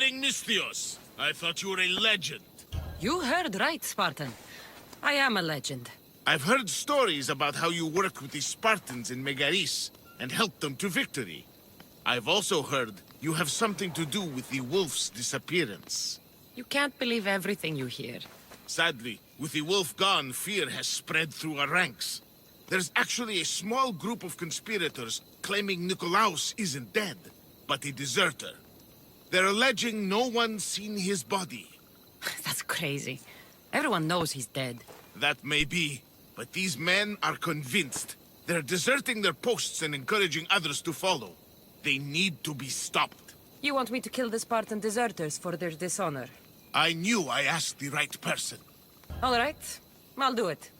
Misthios. I thought you were a legend. You heard right, Spartan. I am a legend. I've heard stories about how you work with the Spartans in Megaris and help them to victory. I've also heard you have something to do with the wolf's disappearance. You can't believe everything you hear. Sadly, with the wolf gone, fear has spread through our ranks. There's actually a small group of conspirators claiming Nikolaos isn't dead, but a deserter. They're alleging no one's seen his body. That's crazy. Everyone knows he's dead. That may be, but these men are convinced. They're deserting their posts and encouraging others to follow. They need to be stopped. You want me to kill the Spartan deserters for their dishonor? I knew I asked the right person. All right. I'll do it.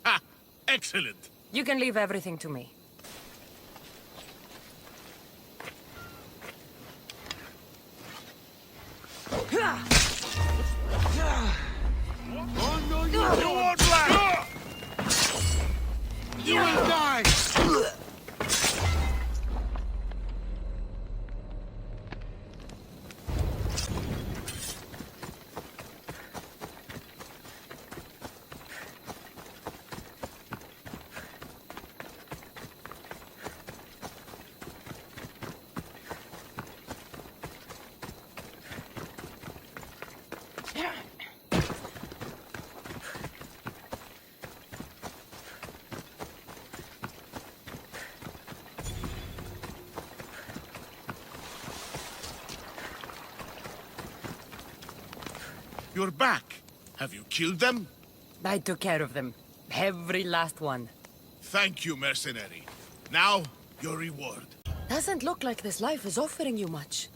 Ha! Excellent! You can leave everything to me. Oh no, you won't lie! You will die! You're back. Have you killed them? I took care of them. Every last one. Thank you, mercenary. Now, your reward. Doesn't look like this life is offering you much.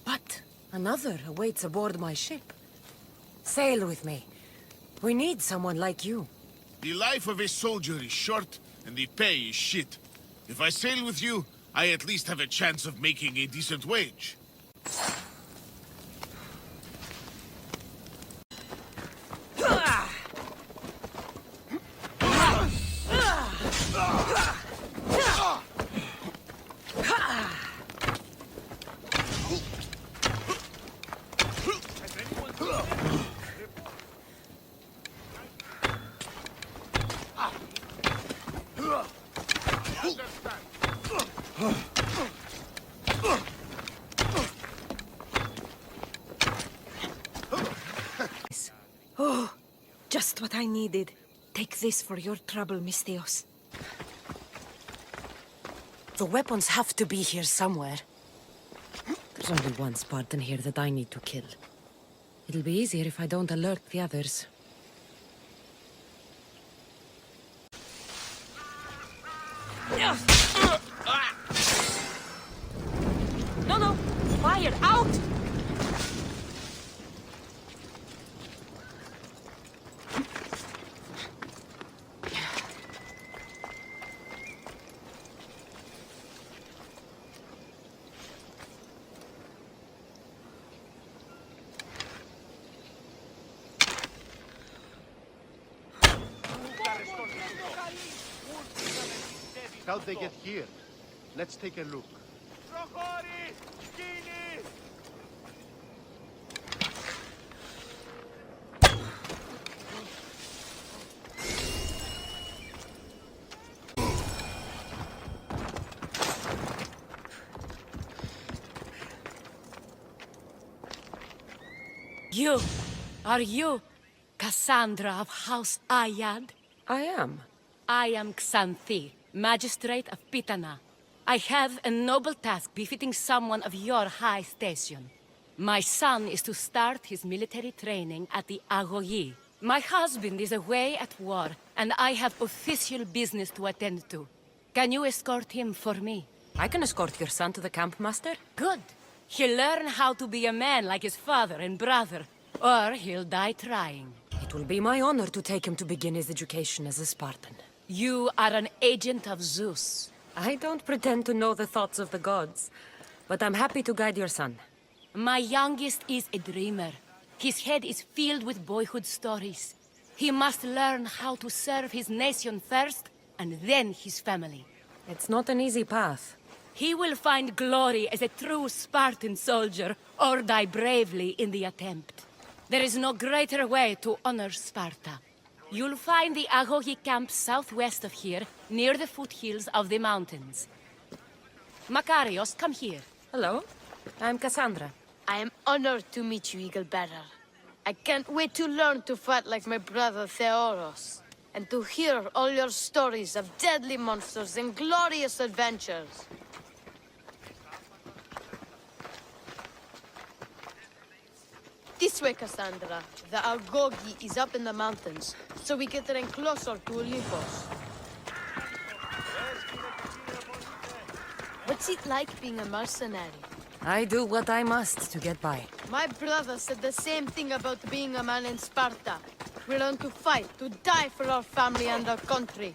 But another awaits aboard my ship. Sail with me. We need someone like you. The life of a soldier is short, and the pay is shit. If I sail with you, I at least have a chance of making a decent wage. Oh, just what I needed. Take this for your trouble, Misthios. The weapons have to be here somewhere. There's only one Spartan here that I need to kill. It'll be easier if I don't alert the others. No! Fire! Out! How'd they get here? Let's take a look. Are you Cassandra of House Ayad? I am. I am Xanthi, Magistrate of Pitana. I have a noble task befitting someone of your high station. My son is to start his military training at the Agoyi. My husband is away at war, and I have official business to attend to. Can you escort him for me? I can escort your son to the camp, Master. Good. He'll learn how to be a man like his father and brother, or he'll die trying. It will be my honor to take him to begin his education as a Spartan. You are an agent of Zeus. I don't pretend to know the thoughts of the gods, but I'm happy to guide your son. My youngest is a dreamer. His head is filled with boyhood stories. He must learn how to serve his nation first, and then his family. It's not an easy path. He will find glory as a true Spartan soldier, or die bravely in the attempt. There is no greater way to honor Sparta. You'll find the Agogi camp southwest of here, near the foothills of the mountains. Makarios, come here. Hello, I'm Cassandra. I am honored to meet you, Eagle Bearer. I can't wait to learn to fight like my brother Theoros, and to hear all your stories of deadly monsters and glorious adventures. This way, Cassandra. The Algogi is up in the mountains, so we get in closer to Olympus. What's it like being a mercenary? I do what I must to get by. My brother said the same thing about being a man in Sparta. We learn to fight, to die for our family and our country.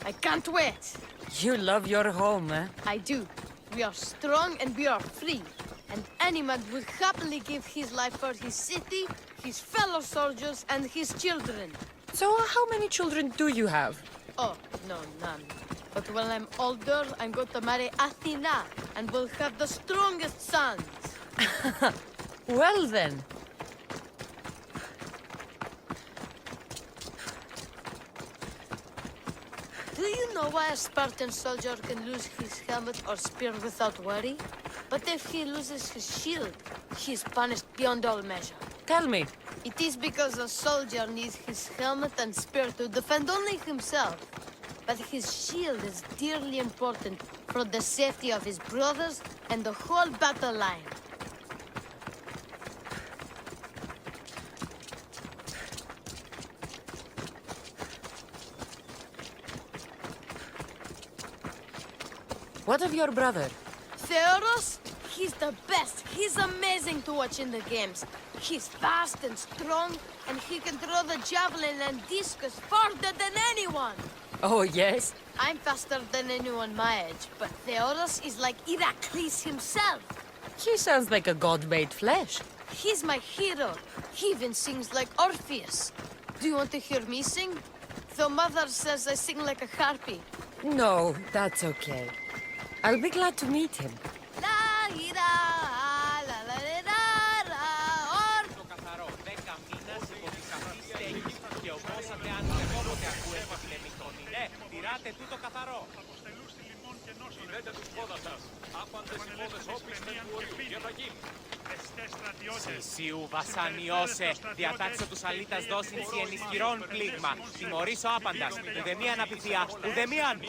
I can't wait. You love your home, eh? I do. We are strong and we are free. And any man would happily give his life for his city, his fellow soldiers, and his children. So how many children do you have? Oh, no, none. But when I'm older, I'm going to marry Athena, and we'll have the strongest sons. Well then. Do you know why a Spartan soldier can lose his helmet or spear without worry? But if he loses his shield, he is punished beyond all measure. Tell me. It is because a soldier needs his helmet and spear to defend only himself. But his shield is dearly important for the safety of his brothers and the whole battle line. What of your brother? Theoros? He's the best. He's amazing to watch in the games. He's fast and strong, and he can throw the javelin and discus farther than anyone. Oh, yes? I'm faster than anyone my age, but Theoros is like Heracles himself. He sounds like a god made flesh. He's my hero. He even sings like Orpheus. Do you want to hear me sing? Though Mother says I sing like a harpy. No, that's okay. I'll be glad to meet him. La ira, la la la la, or... Το καθαρό 10 μήνας υπό τη σαφή στέγη και οπόσατε αν ουδέποτε ακούετε την εμιχτονή. Ναι, τηράτε τούτο καθαρό. Συνδέτε τους πόδας σας. Άπαντες οι πόδες όπλιστες του ορίου. Και θα γίνει. Συσίου βασανιώσε. Διατάξω τους αλήτας δώσιν σι ενισχυρών πλήγμα. Τιμωρήσω άπαντας. Ουδεμία αναπηθία. Ουδεμίαν.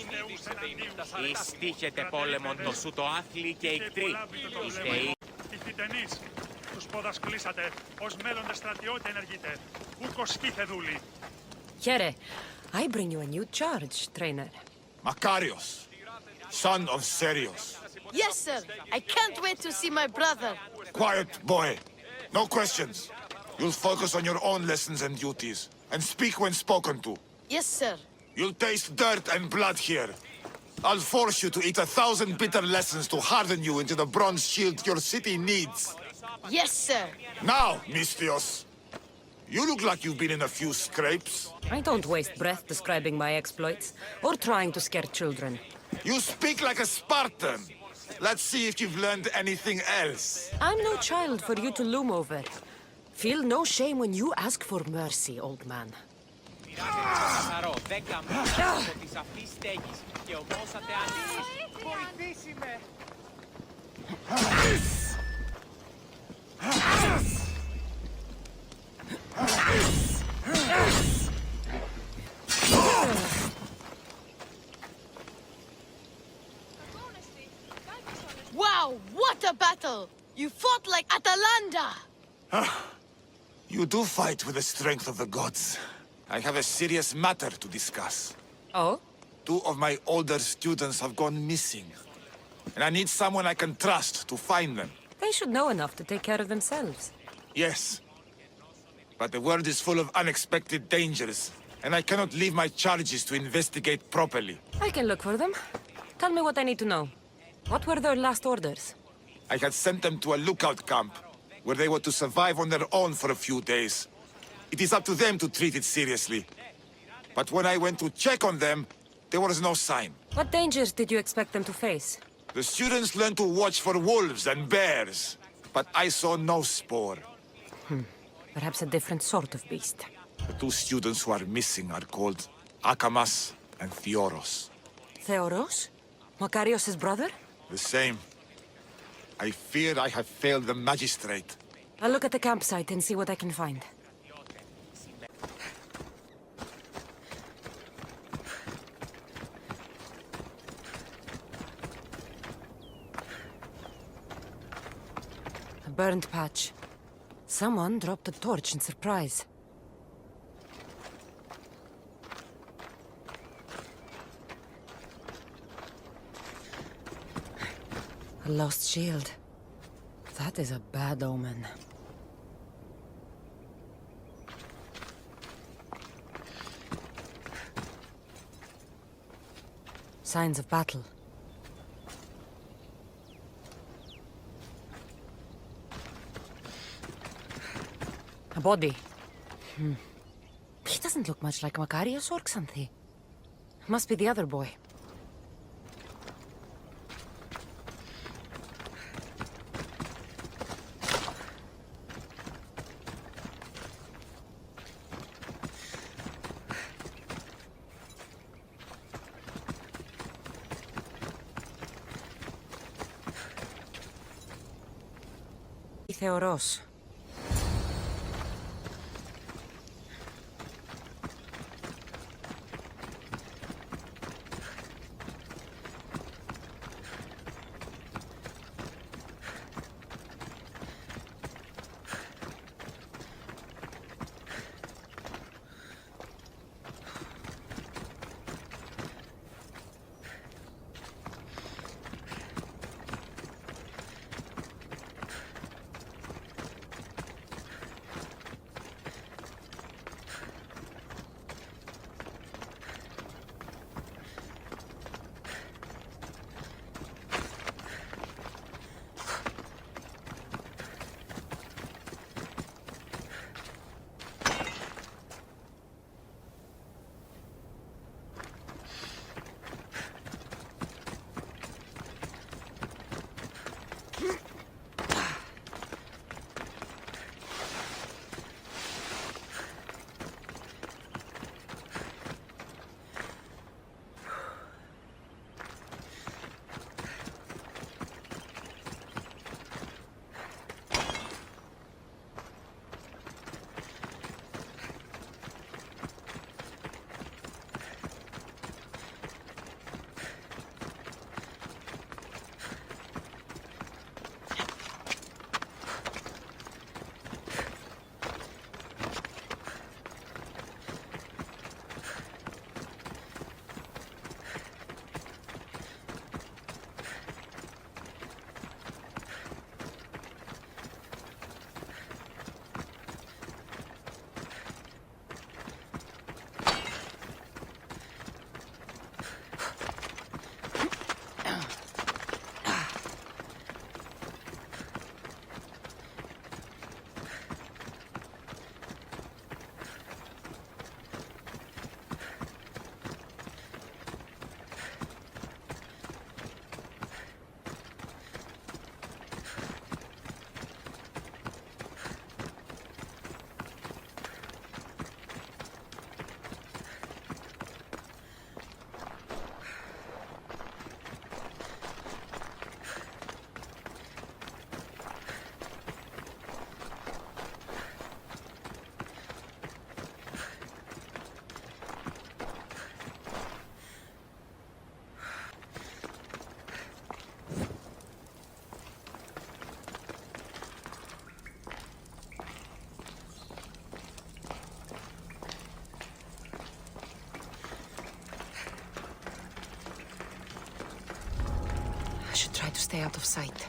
Ιστύχετε πόλεμον το σου το άθλοι και ικτροί. Είστε οι... Ηχθητενείς, τους πόδας κλείσατε. Ως μέλλοντες στρατιώτε ενεργείτε. Ούκος σκήθε δούλοι. Here, I bring you a new charge, trainer. Makarios, son of Serios. Yes, sir. I can't wait to see my brother. Quiet, boy. No questions. You'll focus on your own lessons and duties, and speak when spoken to. Yes, sir. You'll taste dirt and blood here. I'll force you to eat 1,000 bitter lessons to harden you into the bronze shield your city needs. Yes, sir. Now, Mistios, you look like you've been in a few scrapes. I don't waste breath describing my exploits, or trying to scare children. You speak like a Spartan. Let's see if you've learned anything else. I'm no child for you to loom over. Feel no shame when you ask for mercy, old man. Τηράτε τούτο καθαρό 10 μήνας υπό τη σαφή στέγη και οπόσατε αν... Βοηθήσει με! Wow, what a battle! You fought like Atalanta! You do fight with the strength of the gods. I have a serious matter to discuss. Oh? 2 of my older students have gone missing. And I need someone I can trust to find them. They should know enough to take care of themselves. Yes. But the world is full of unexpected dangers, and I cannot leave my charges to investigate properly. I can look for them. Tell me what I need to know. What were their last orders? I had sent them to a lookout camp, where they were to survive on their own for a few days. It is up to them to treat it seriously. But when I went to check on them, there was no sign. What dangers did you expect them to face? The students learned to watch for wolves and bears, but I saw no spoor. Perhaps a different sort of beast. The two students who are missing are called Akamas and Theoros. Theoros? Makarios' brother? The same. I fear I have failed the magistrate. I'll look at the campsite and see what I can find. A burned patch. Someone dropped a torch in surprise. A lost shield. That is a bad omen. Signs of battle. A body. He doesn't look much like Makarios or Xanthi. Must be the other boy. Theoros. I should try to stay out of sight.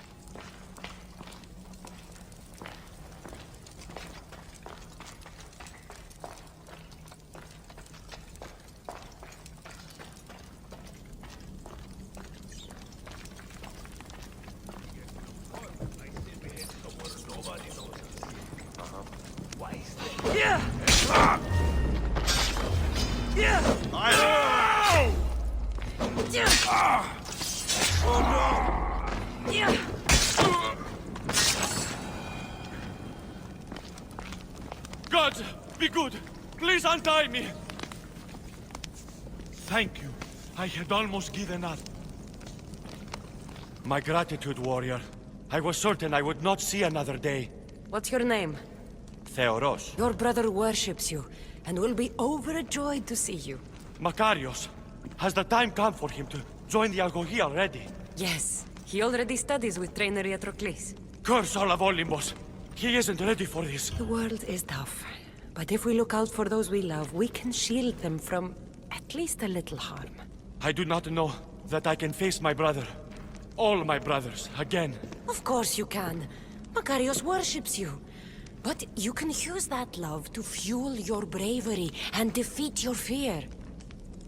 Oh no! Gods, be good! Please untie me! Thank you. I had almost given up. My gratitude, warrior. I was certain I would not see another day. What's your name? Theoros. Your brother worships you, and will be overjoyed to see you. Makarios. Has the time come for him to join the Agogi already? Yes, he already studies with trainer Iatrocles. Curse all of Olympus. He isn't ready for this. The world is tough, but if we look out for those we love, we can shield them from at least a little harm. I do not know that I can face my brother. All my brothers, again. Of course you can. Makarios worships you. But you can use that love to fuel your bravery and defeat your fear.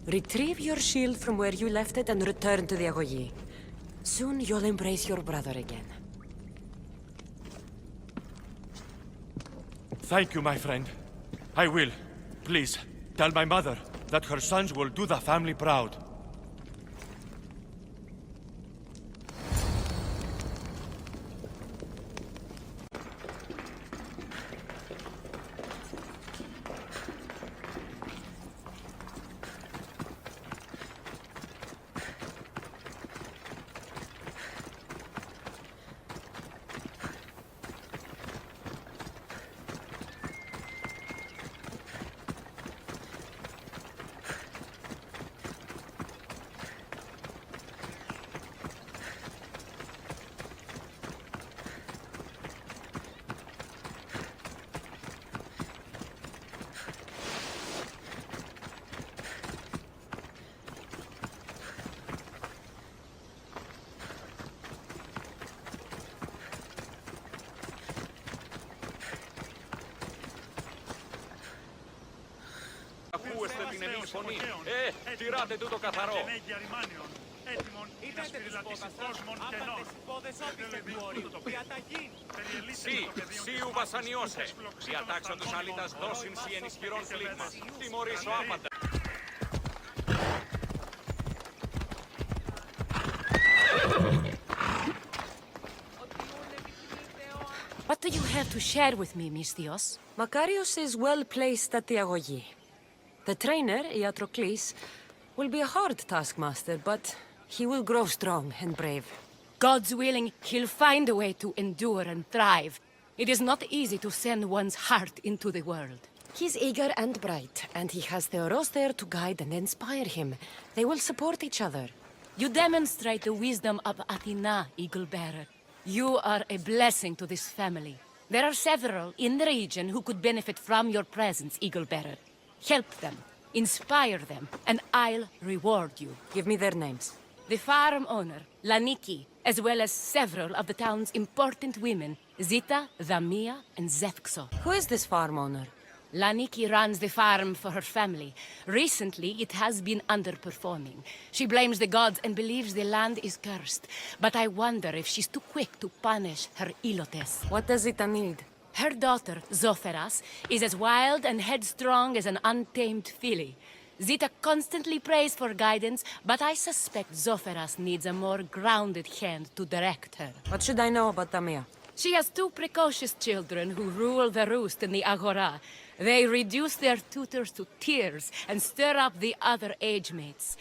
Retrieve your shield from where you left it and return to the Agogi. Soon you'll embrace your brother again. Thank you, my friend. I will. Please, tell my mother that her sons will do the family proud. Ακούεστε την εμείς φωνή. Τυράτε τούτο καθαρό. Είδατε τις πόδας σας, άπαντες πόδες όπισθεν του ορίου. Διαταγήν. Σίου βασανιώσε. Διατάξαν τους αλήτας δώσιν σι εν ισχυρών πλήγμα. Τιμωρήσω άπαντα. What do you have to share with me, Misthios? Makarios is well placed at the Agogi. The trainer, Iatrocles, will be a hard taskmaster, but he will grow strong and brave. God's willing, he'll find a way to endure and thrive. It is not easy to send one's heart into the world. He's eager and bright, and he has Theoros there to guide and inspire him. They will support each other. You demonstrate the wisdom of Athena, Eagle-Bearer. You are a blessing to this family. There are several in the region who could benefit from your presence, Eagle-Bearer. Help them, inspire them, and I'll reward you. Give me their names. The farm owner, Laniki, as well as several of the town's important women, Zita, Damia, and Zefxo. Who is this farm owner? Laniki runs the farm for her family. Recently, it has been underperforming. She blames the gods and believes the land is cursed. But I wonder if she's too quick to punish her ilotes. What does Zita need? Her daughter, Zoferas, is as wild and headstrong as an untamed filly. Zita constantly prays for guidance, but I suspect Zoferas needs a more grounded hand to direct her. What should I know about Damia? She has two precocious children who rule the roost in the Agora. They reduce their tutors to tears and stir up the other age-mates.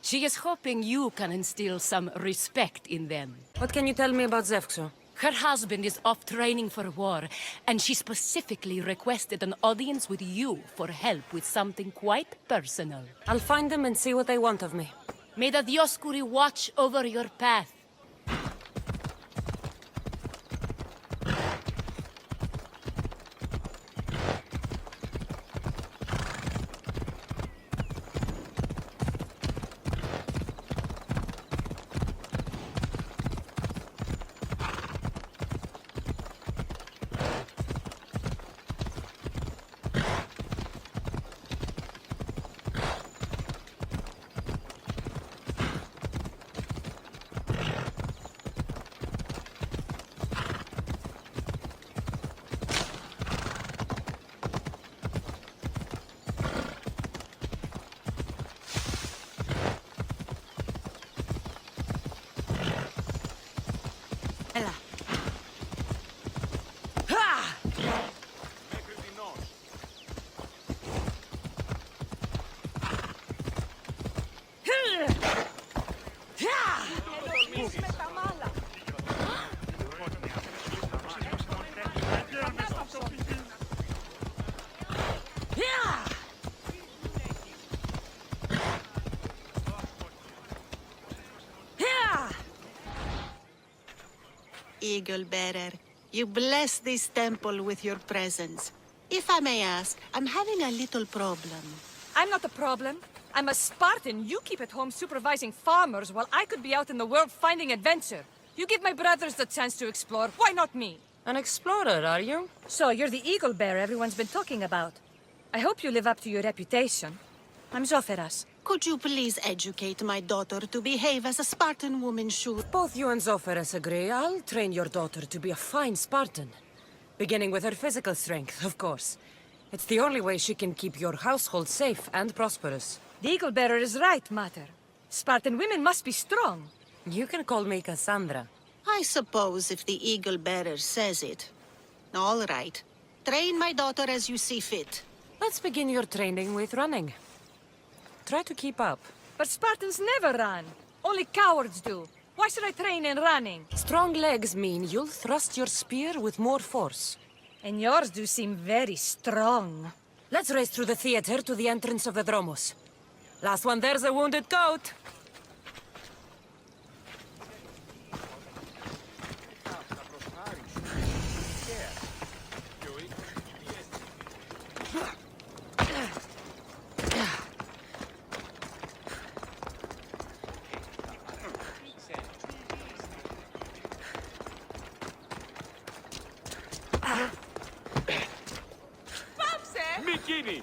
She is hoping you can instill some respect in them. What can you tell me about Zefxo? Her husband is off training for war, and she specifically requested an audience with you for help with something quite personal. I'll find them and see what they want of me. May the Dioscuri watch over your path. Eagle Bearer. You bless this temple with your presence. If I may ask, I'm having a little problem. I'm not the problem. I'm a Spartan. You keep at home supervising farmers while I could be out in the world finding adventure. You give my brothers the chance to explore. Why not me? An explorer, are you? So, you're the eagle bearer everyone's been talking about. I hope you live up to your reputation. I'm Zoferas. Could you please educate my daughter to behave as a Spartan woman should? Both you and Zoferes agree. I'll train your daughter to be a fine Spartan. Beginning with her physical strength, of course. It's the only way she can keep your household safe and prosperous. The eagle bearer is right, Mater. Spartan women must be strong. You can call me Cassandra. I suppose if the Eagle Bearer says it. All right. Train my daughter as you see fit. Let's begin your training with running. Try to keep up. But Spartans never run. Only cowards do. Why should I train in running? Strong legs mean you'll thrust your spear with more force. And yours do seem very strong. Let's race through the theater to the entrance of the Dromos. Last one there's a wounded goat. Mikini!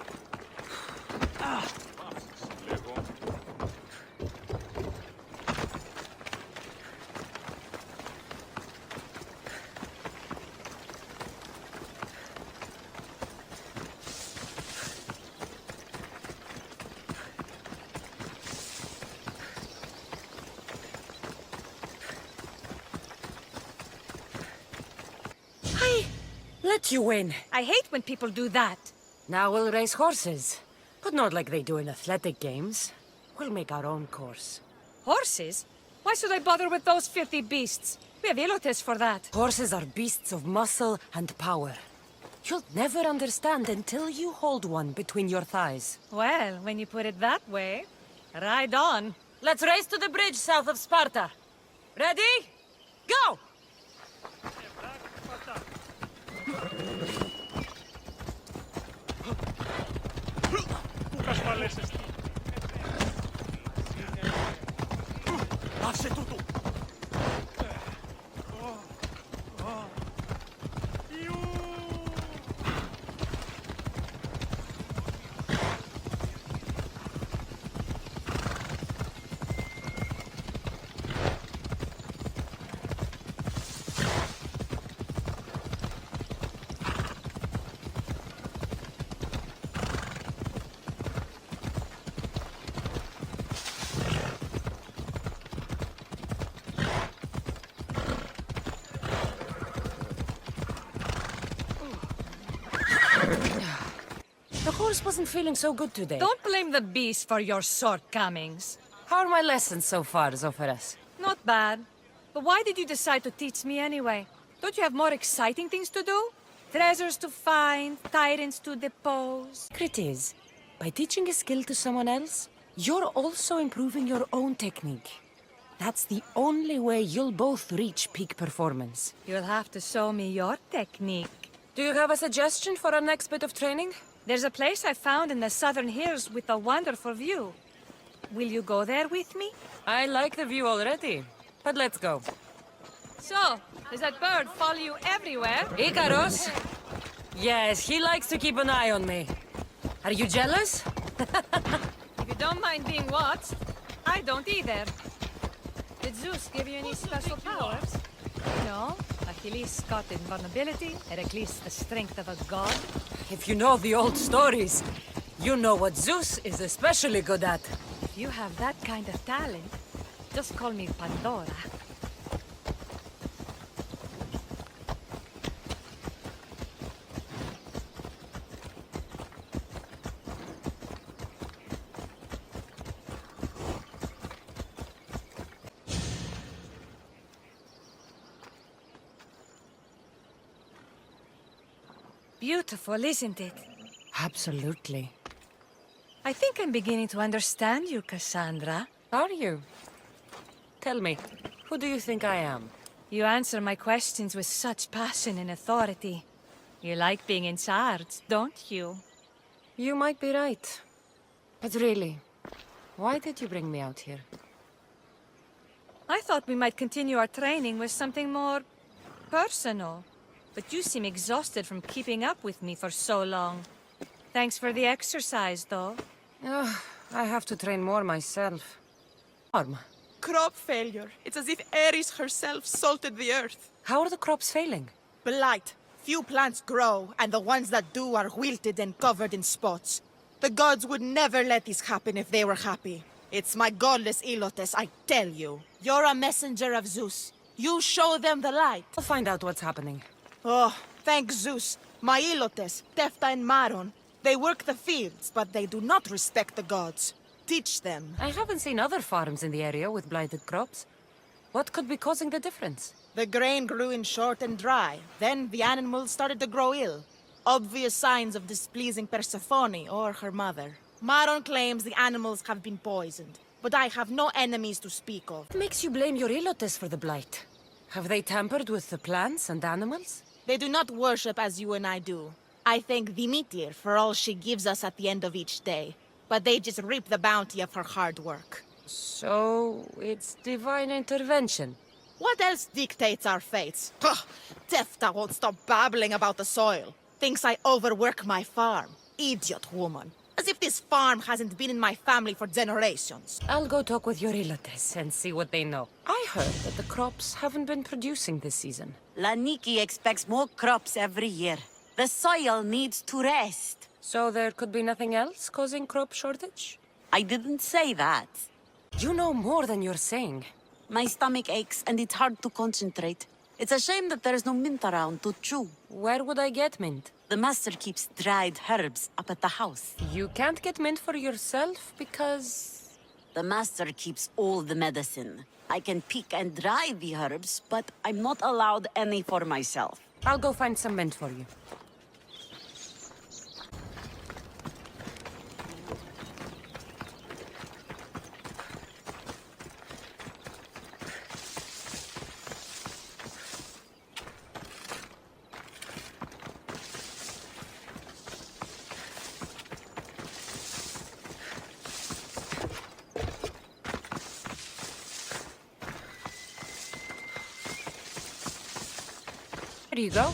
Let you win. I hate when people do that. Now we'll race horses. But not like they do in athletic games. We'll make our own course. Horses? Why should I bother with those filthy beasts? We have elotes for that. Horses are beasts of muscle and power. You'll never understand until you hold one between your thighs. Well, when you put it that way, ride on. Let's race to the bridge south of Sparta. Ready? Go! Άσε τούτο! The horse wasn't feeling so good today. Don't blame the beast for your shortcomings. How are my lessons so far, Zoferes? Not bad. But why did you decide to teach me anyway? Don't you have more exciting things to do? Treasures to find, tyrants to depose. Secret is, by teaching a skill to someone else, you're also improving your own technique. That's the only way you'll both reach peak performance. You'll have to show me your technique. Do you have a suggestion for our next bit of training? There's a place I found in the southern hills with a wonderful view. Will you go there with me? I like the view already, but let's go. So, does that bird follow you everywhere? Icaros? Yes, he likes to keep an eye on me. Are you jealous? If you don't mind being watched, I don't either. Did Zeus give you any special powers? No, Achilles got invulnerability, Heracles the strength of a god. If you know the old stories, you know what Zeus is especially good at. If you have that kind of talent, just call me Pandora. Beautiful, isn't it? Absolutely. I think I'm beginning to understand you, Cassandra. Are you? Tell me, who do you think I am? You answer my questions with such passion and authority. You like being in charge, don't you? You might be right. But really, why did you bring me out here? I thought we might continue our training with something more personal. But you seem exhausted from keeping up with me for so long. Thanks for the exercise, though. I have to train more myself. Farm. Crop failure. It's as if Ares herself salted the earth. How are the crops failing? Blight. Few plants grow, and the ones that do are wilted and covered in spots. The gods would never let this happen if they were happy. It's my godless Ilotes, I tell you. You're a messenger of Zeus. You show them the light. I'll find out what's happening. Oh, thank Zeus. My Ilotes, Tefta and Maron, they work the fields, but they do not respect the gods. Teach them. I haven't seen other farms in the area with blighted crops. What could be causing the difference? The grain grew in short and dry. Then the animals started to grow ill. Obvious signs of displeasing Persephone or her mother. Maron claims the animals have been poisoned, but I have no enemies to speak of. What makes you blame your Ilotes for the blight? Have they tampered with the plants and animals? They do not worship as you and I do. I thank Demeter for all she gives us at the end of each day, but they just reap the bounty of her hard work. So, it's divine intervention. What else dictates our fates? Ugh, Tefta won't stop babbling about the soil. Thinks I overwork my farm. Idiot woman. As if this farm hasn't been in my family for generations. I'll go talk with your Ilotes and see what they know. I heard that the crops haven't been producing this season. Laniki expects more crops every year. The soil needs to rest. So there could be nothing else causing crop shortage? I didn't say that. You know more than you're saying. My stomach aches and it's hard to concentrate. It's a shame that there's no mint around to chew. Where would I get mint? The master keeps dried herbs up at the house. You can't get mint for yourself because... The master keeps all the medicine. I can pick and dry the herbs, but I'm not allowed any for myself. I'll go find some mint for you. There you go.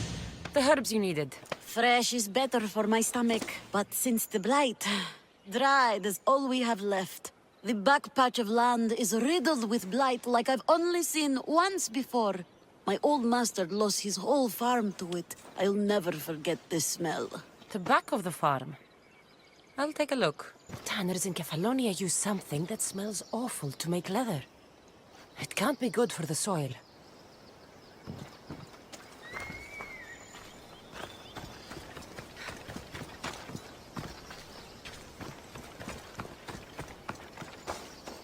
The herbs you needed. Fresh is better for my stomach, but since the blight, dried is all we have left. The back patch of land is riddled with blight like I've only seen once before. My old master lost his whole farm to it. I'll never forget this smell. The back of the farm. I'll take a look. Tanners in Kefalonia use something that smells awful to make leather. It can't be good for the soil.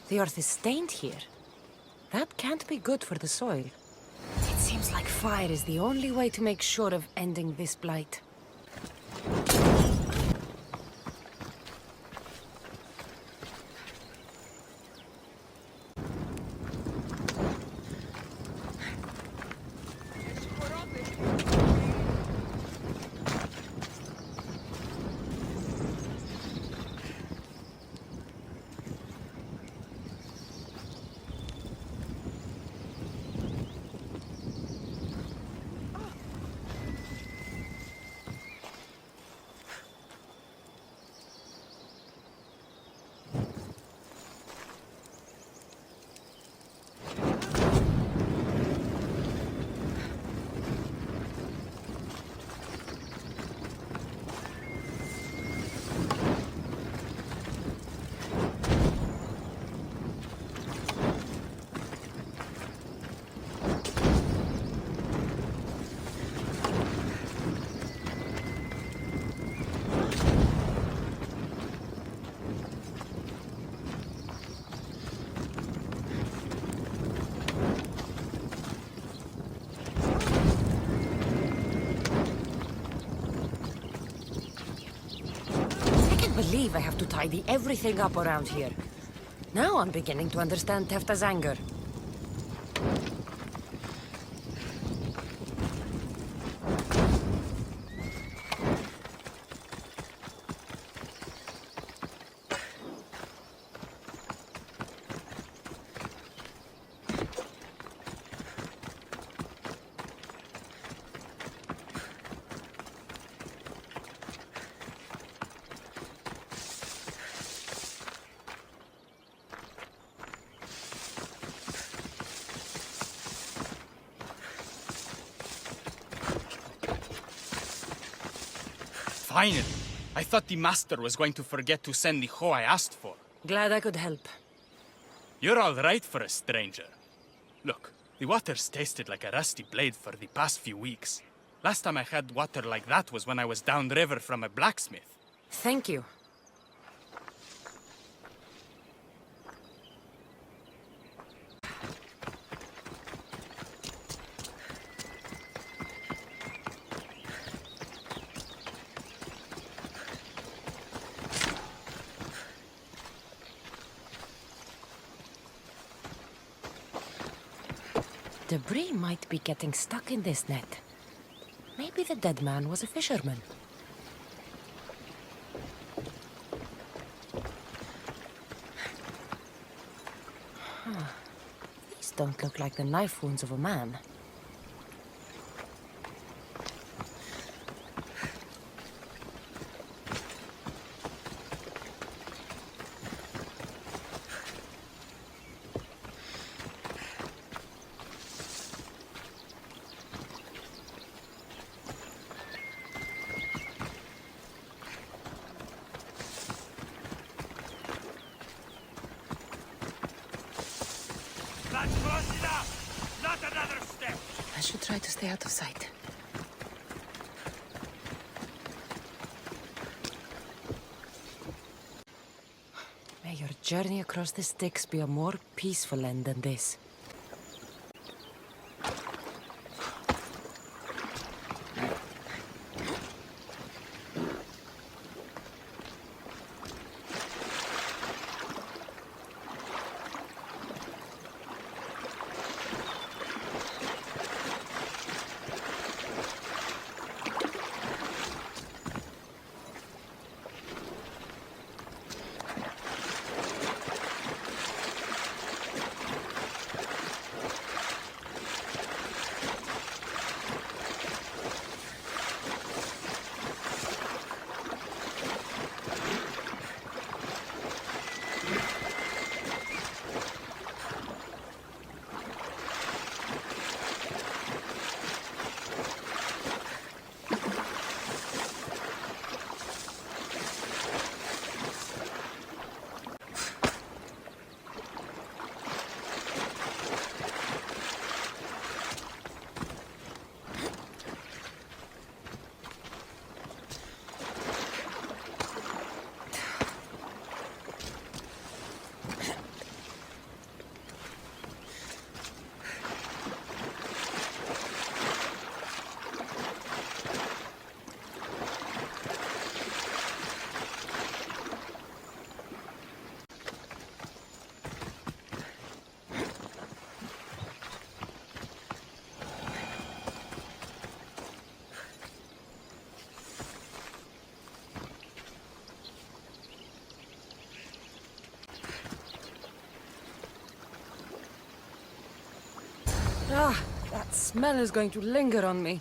The earth is stained here. That can't be good for the soil. It seems like fire is the only way to make sure of ending this blight. I have to tidy everything up around here. Now I'm beginning to understand Tefta's anger. Finally! I thought the master was going to forget to send the hoe I asked for. Glad I could help. You're all right for a stranger. Look, the water's tasted like a rusty blade for the past few weeks. Last time I had water like that was when I was downriver from a blacksmith. Thank you. Debris might be getting stuck in this net. Maybe the dead man was a fisherman. Huh. These don't look like the knife wounds of a man. That's close enough! Not another step! I should try to stay out of sight. May your journey across the Styx be a more peaceful end than this. Ah, that smell is going to linger on me.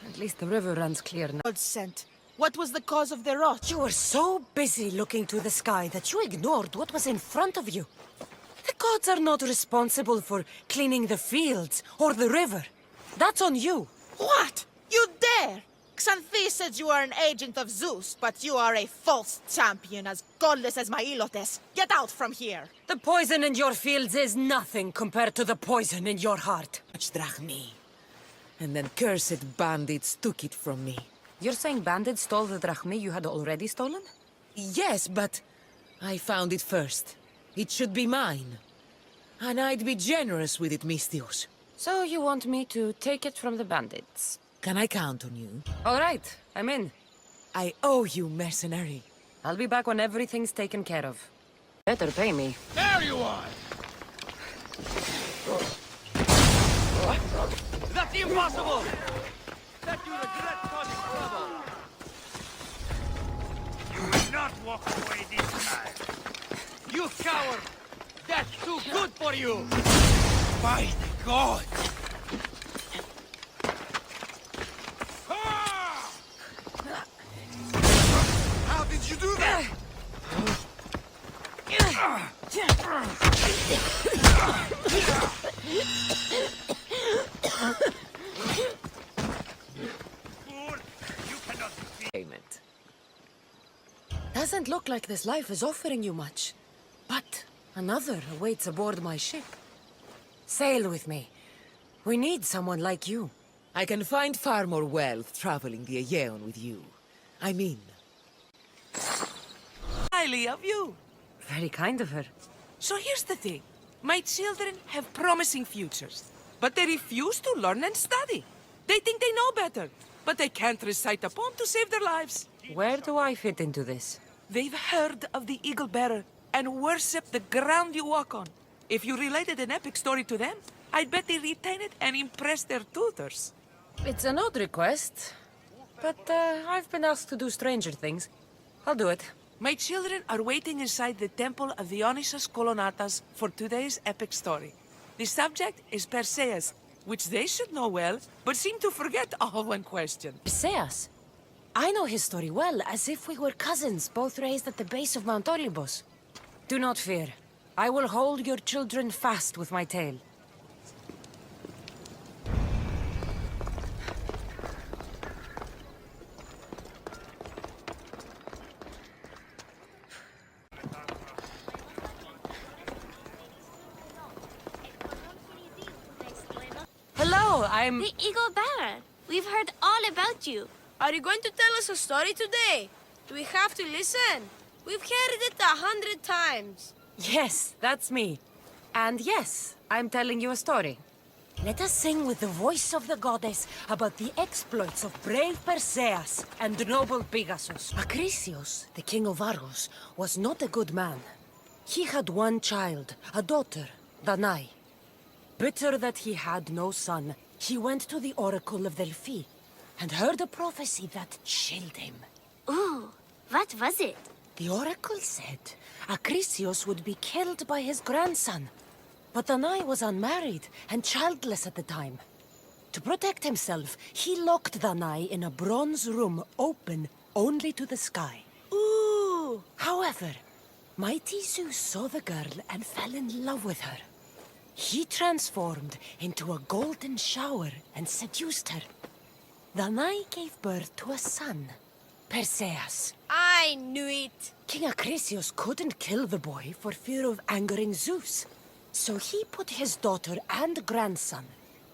At least the river runs clear now. God sent. What was the cause of the rot? You were so busy looking to the sky that you ignored what was in front of you. The gods are not responsible for cleaning the fields or the river. That's on you. What? You dare? Xanthi said you are an agent of Zeus, but you are a false champion as godless as my Ilotes. Get out from here! The poison in your fields is nothing compared to the poison in your heart. Drachmi. And then cursed bandits took it from me. You're saying bandits stole the drachmi you had already stolen? Yes, but I found it first. It should be mine. And I'd be generous with it, Mystios. So you want me to take it from the bandits? Can I count on you? All right, I'm in. I owe you, mercenary. I'll be back when everything's taken care of. Better pay me. There you are! That's impossible! That you regret causing trouble! You will not walk away this time. You coward! That's too good for you! By God! How did you do that? Fool! You cannot defeat payment. Doesn't look like this life is offering you much. But another awaits aboard my ship. Sail with me. We need someone like you. I can find far more wealth traveling the Aegean with you. I mean... highly of you. Very kind of her. So here's the thing. My children have promising futures, but they refuse to learn and study. They think they know better, but they can't recite a poem to save their lives. Where do I fit into this? They've heard of the Eagle Bearer and worship the ground you walk on. If you related an epic story to them, I'd bet they retain it and impress their tutors. It's an odd request, but I've been asked to do stranger things. I'll do it. My children are waiting inside the Temple of Dionysus Colonatas for today's epic story. The subject is Perseus, which they should know well, but seem to forget all when questioned. Perseus? I know his story well, as if we were cousins, both raised at the base of Mount Olympus. Do not fear. I will hold your children fast with my tail. Hello, I'm... The Eagle Bearer. We've heard all about you. Are you going to tell us a story today? Do we have to listen? We've heard it 100 times. Yes, that's me. And yes, I'm telling you a story. Let us sing with the voice of the goddess about the exploits of brave Perseus and noble Pegasus. Acrisius, the king of Argos, was not a good man. He had one child, a daughter, Danae. Bitter that he had no son, he went to the oracle of Delphi and heard a prophecy that chilled him. Ooh, what was it? The oracle said Acrisius would be killed by his grandson. But Danae was unmarried and childless at the time. To protect himself, he locked Danae in a bronze room open only to the sky. Ooh! However, mighty Zeus saw the girl and fell in love with her. He transformed into a golden shower and seduced her. Danae gave birth to a son, Perseus. I knew it! King Acrisius couldn't kill the boy for fear of angering Zeus. So he put his daughter and grandson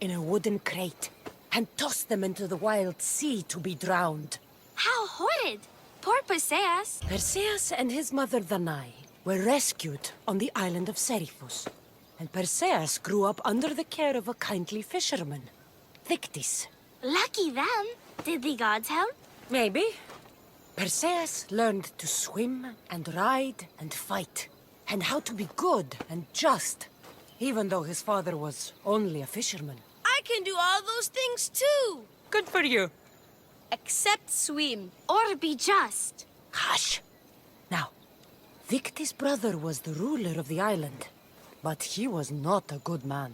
in a wooden crate and tossed them into the wild sea to be drowned. How horrid! Poor Perseus. Perseus and his mother Danae were rescued on the island of Seriphus. And Perseus grew up under the care of a kindly fisherman, Victis. Lucky them. Did the gods help? Maybe. Perseus learned to swim and ride and fight, and how to be good and just, even though his father was only a fisherman. I can do all those things too! Good for you. Except swim. Or be just. Hush! Now, Victis' brother was the ruler of the island, but he was not a good man.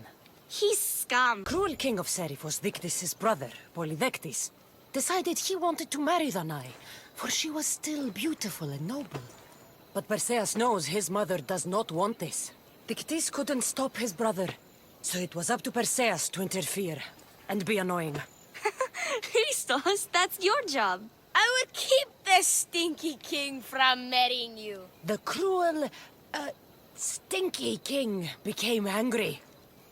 He's scum. Cruel king of Seriphus, Victis' brother, Polydectes, decided he wanted to marry Danae, for she was still beautiful and noble. But Perseus knows his mother does not want this. Victis couldn't stop his brother, so it was up to Perseus to interfere and be annoying. Christos, that's your job. I would keep the stinky king from marrying you. The cruel, stinky king became angry.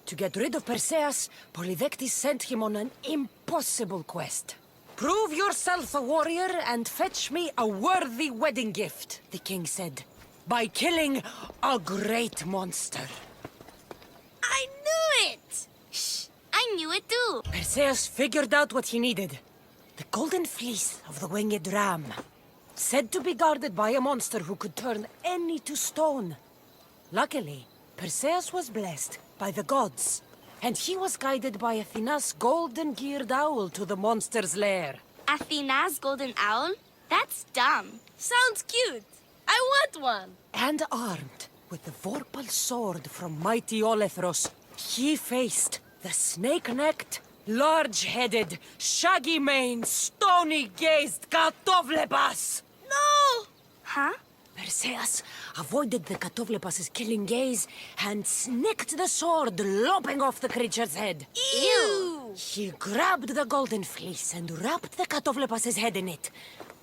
To get rid of Perseus, Polydectes sent him on an impossible quest. Prove yourself a warrior and fetch me a worthy wedding gift, the king said, by killing a great monster. I knew it! Shh, I knew it too. Perseus figured out what he needed. The golden fleece of the winged ram, said to be guarded by a monster who could turn any to stone. Luckily, Perseus was blessed by the gods, and he was guided by Athena's golden-geared owl to the monster's lair. Athena's golden owl? That's dumb. Sounds cute. I want one. And armed with the vorpal sword from mighty Olethros, he faced the snake-necked, large-headed, shaggy-maned, stony-gazed Katovlepas! No! Huh? Perseus avoided the Katovlepas' killing gaze and snicked the sword, lopping off the creature's head. Ew! He grabbed the golden fleece and wrapped the Katovlepas' head in it,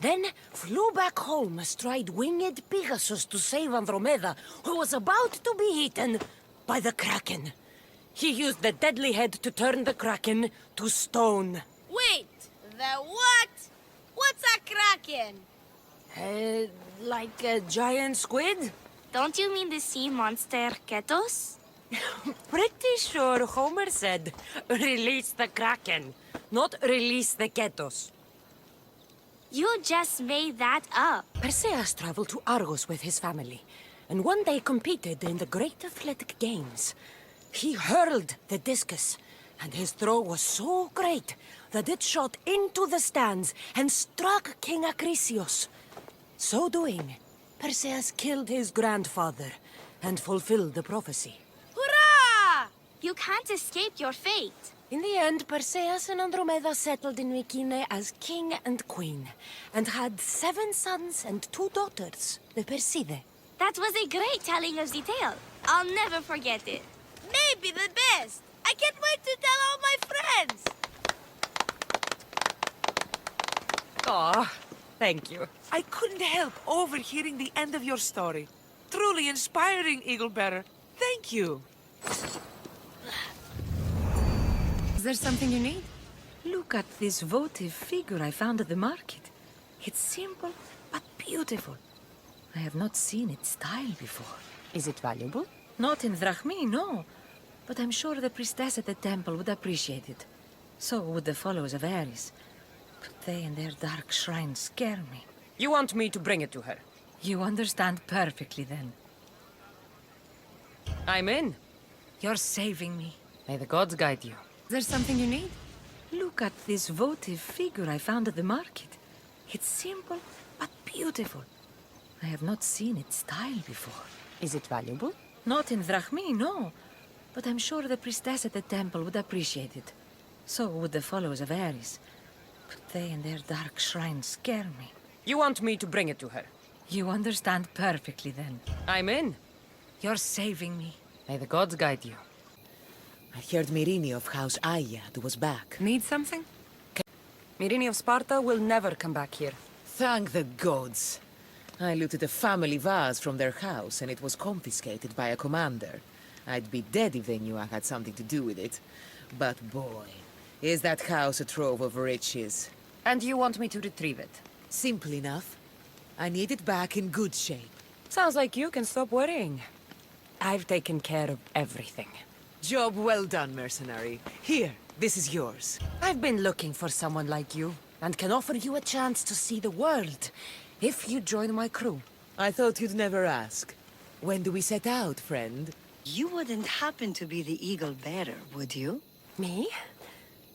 then flew back home astride winged Pegasus to save Andromeda, who was about to be eaten by the Kraken. He used the deadly head to turn the Kraken to stone. Wait, the what? What's a kraken? Like a giant squid? Don't you mean the sea monster Ketos? Pretty sure Homer said, release the Kraken, not release the Ketos. You just made that up. Perseus traveled to Argos with his family, and one day competed in the Great Athletic Games. He hurled the discus, and his throw was so great that it shot into the stands and struck King Acrisius. So doing, Perseus killed his grandfather and fulfilled the prophecy. Hurrah! You can't escape your fate. In the end, Perseus and Andromeda settled in Mycenae as king and queen, and had 7 sons and 2 daughters, the Perseidae. That was a great telling of the tale. I'll never forget it. Maybe the best. I can't wait to tell all my friends. Aw, thank you. I couldn't help overhearing the end of your story. Truly inspiring, Eaglebearer. Thank you. Is there something you need? Look at this votive figure I found at the market. It's simple, but beautiful. I have not seen its style before. Is it valuable? Not in drachmi, no. But I'm sure the priestess at the temple would appreciate it. So would the followers of Ares. But they and their dark shrines scare me. You want me to bring it to her? You understand perfectly, then. I'm in. You're saving me. May the gods guide you. Is there something you need? Look at this votive figure I found at the market. It's simple, but beautiful. I have not seen its style before. Is it valuable? Not in drachmi, no. But I'm sure the priestess at the temple would appreciate it. So would the followers of Ares. But they and their dark shrines scare me. You want me to bring it to her? You understand perfectly, then. I'm in. You're saving me. May the gods guide you. I heard Myrine of House Ayad was back. Need something? Myrine of Sparta will never come back here. Thank the gods. I looted a family vase from their house, and it was confiscated by a commander. I'd be dead if they knew I had something to do with it. But boy, is that house a trove of riches. And you want me to retrieve it? Simple enough. I need it back in good shape. Sounds like you can stop worrying. I've taken care of everything. Job well done, mercenary. Here, this is yours. I've been looking for someone like you, and can offer you a chance to see the world, if you join my crew. I thought you'd never ask. When do we set out, friend? You wouldn't happen to be the eagle bearer, would you? Me?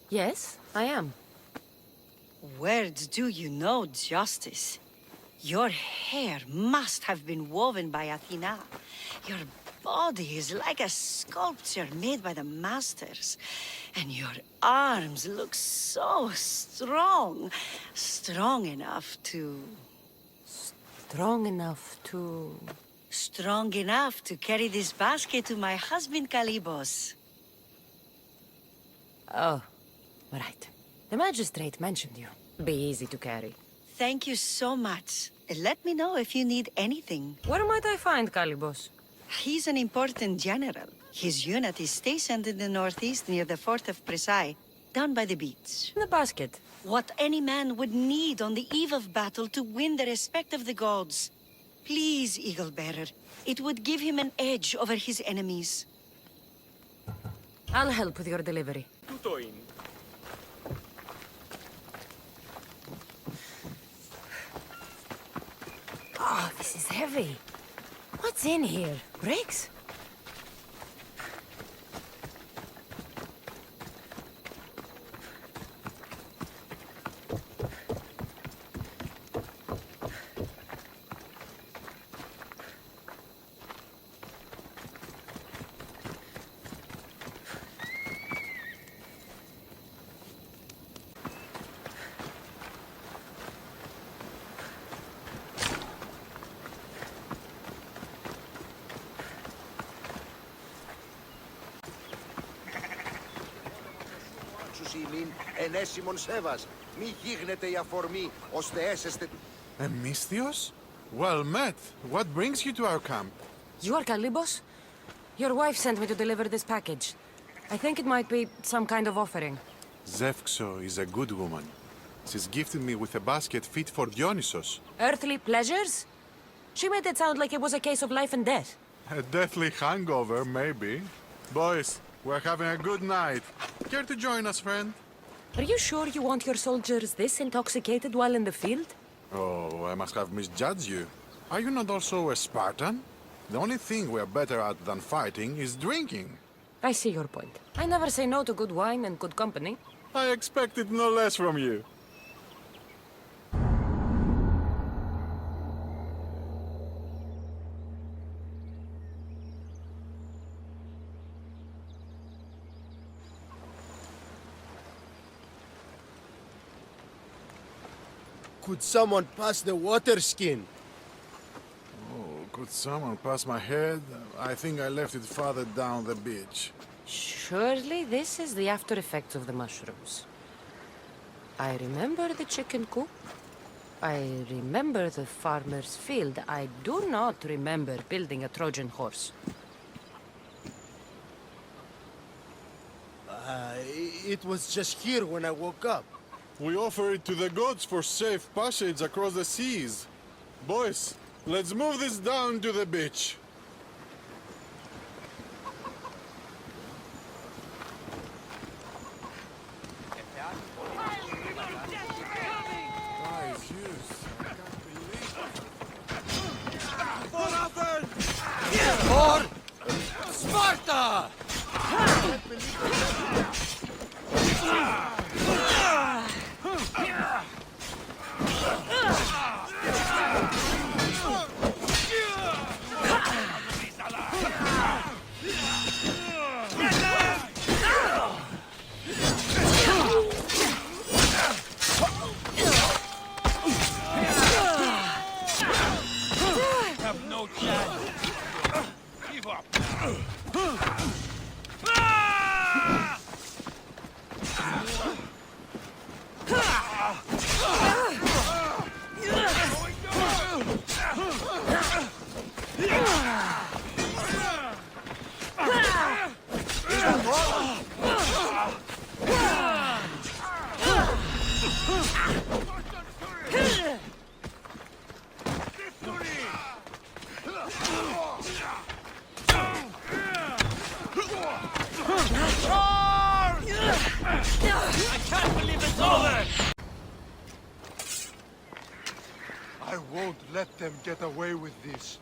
Yes, I am. Words do you know justice. Your hair must have been woven by Athena. Your body is like a sculpture made by the masters. And your arms look so strong. Strong enough to... Strong enough to... Strong enough to carry this basket to my husband Kalybos. Oh, right. The magistrate mentioned you. Be easy to carry. Thank you so much. Let me know if you need anything. Where might I find Kalybos? He's an important general. His unit is stationed in the northeast near the fort of Presai, down by the beach. In the basket. What any man would need on the eve of battle to win the respect of the gods. Please, Eagle Bearer. It would give him an edge over his enemies. I'll help with your delivery. Oh, this is heavy. What's in here? Bricks? Ενέσιμον σέβας. Μη γίγνετε η αφορμή, ώστε έσεστε... Misthios? Well met. What brings you to our camp? You are Kalibos? Your wife sent me to deliver this package. I think it might be some kind of offering. Zevxo is a good woman. She's gifted me with a basket fit for Dionysos. Earthly pleasures? She made it sound like it was a case of life and death. A deathly hangover, maybe. Boys, we're having a good night. Care to join us, friend? Are you sure you want your soldiers this intoxicated while in the field? Oh, I must have misjudged you. Are you not also a Spartan? The only thing we're better at than fighting is drinking. I see your point. I never say no to good wine and good company. I expected no less from you. Could someone pass the water skin? Oh, could someone pass my head? I think I left it farther down the beach. Surely this is the after effects of the mushrooms. I remember the chicken coop. I remember the farmer's field. I do not remember building a Trojan horse. It was just here when I woke up. We offer it to the gods for safe passage across the seas. Boys, let's move this down to the beach. For Sparta! Have no chance. Give up. I can't believe it's over! I won't let them get away with this.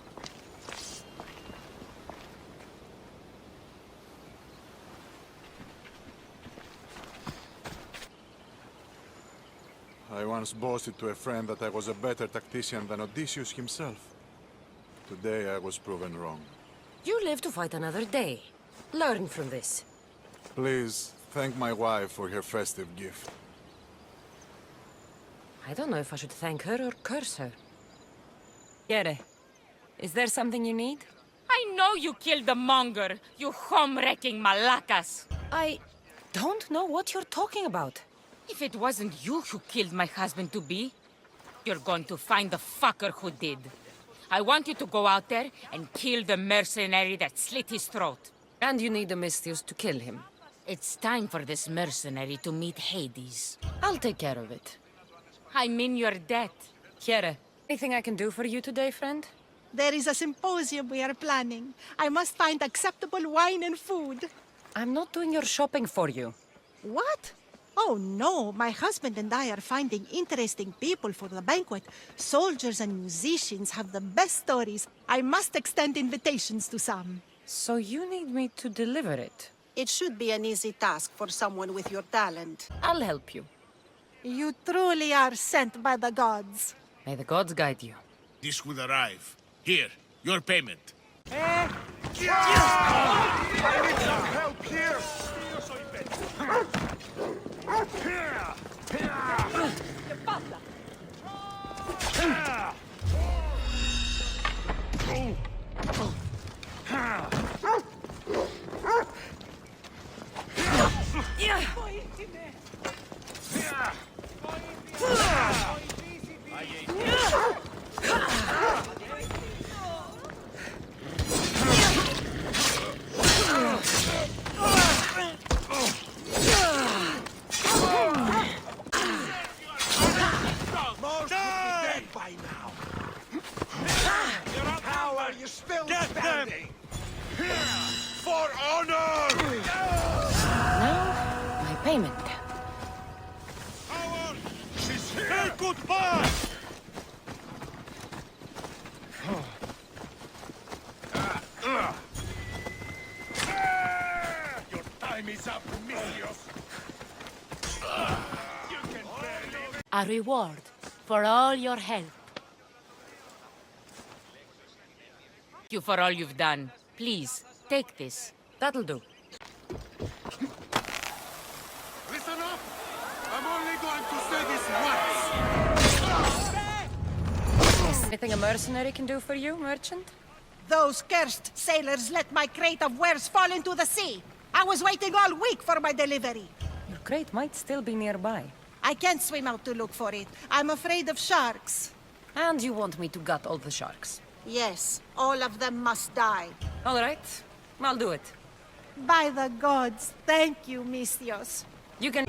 I once boasted to a friend that I was a better tactician than Odysseus himself. Today I was proven wrong. You live to fight another day. Learn from this. Please, thank my wife for her festive gift. I don't know if I should thank her or curse her. Yere, is there something you need? I know you killed the monger, you home-wrecking malacas. I don't know what you're talking about. If it wasn't you who killed my husband-to-be, you're going to find the fucker who did. I want you to go out there and kill the mercenary that slit his throat. And you need the Misthios to kill him. It's time for this mercenary to meet Hades. I'll take care of it. I'm in your debt. Yere, anything I can do for you today, friend? There is a symposium we are planning. I must find acceptable wine and food. I'm not doing your shopping for you. What? Oh no, my husband and I are finding interesting people for the banquet. Soldiers and musicians have the best stories. I must extend invitations to some. So you need me to deliver it? It should be an easy task for someone with your talent. I'll help you. You truly are sent by the gods. May the gods guide you. This will arrive. Here, your payment. I need some help here! Most would be dead by now. How are you still standing? For honor! Now, my payment. Say goodbye! Your time is up, Misios. A reward for all your help. Thank you for all you've done. Please, take this. That'll do. Listen up! I'm only going to say this once! Anything a mercenary can do for you, merchant? Those cursed sailors let my crate of wares fall into the sea. I was waiting all week for my delivery. Your crate might still be nearby. I can't swim out to look for it. I'm afraid of sharks. And you want me to gut all the sharks? Yes, all of them must die. All right, I'll do it. By the gods, thank you, Misios. You can...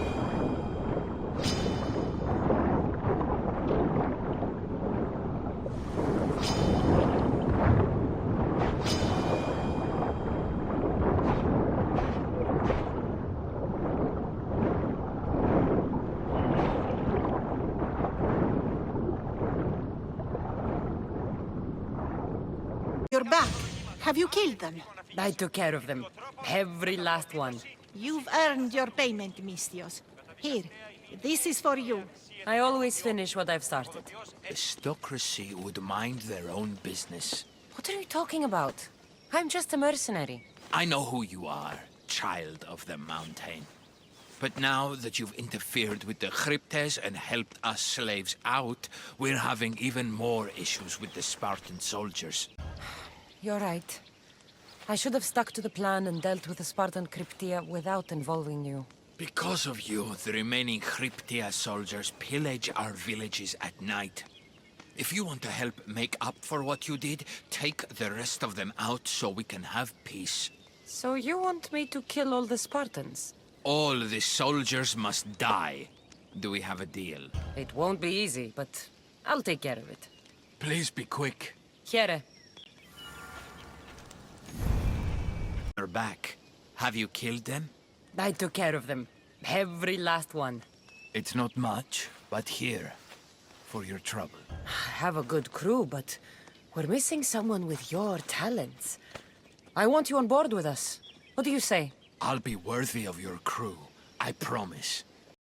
You're back. Have you killed them? I took care of them. Every last one. You've earned your payment, Misios. Here, this is for you. I always finish what I've started. Aristocracy would mind their own business. What are you talking about? I'm just a mercenary. I know who you are, child of the mountain. But now that you've interfered with the Cryptes and helped us slaves out, we're having even more issues with the Spartan soldiers. You're right. I should have stuck to the plan and dealt with the Spartan Cryptia without involving you. Because of you, the remaining Cryptia soldiers pillage our villages at night. If you want to help make up for what you did, take the rest of them out so we can have peace. So you want me to kill all the Spartans? All the soldiers must die. Do we have a deal? It won't be easy, but I'll take care of it. Please be quick. Here. You're back. Have you killed them? I took care of them. Every last one. It's not much, but here, for your trouble. I have a good crew, but we're missing someone with your talents. I want you on board with us. What do you say? I'll be worthy of your crew, I promise.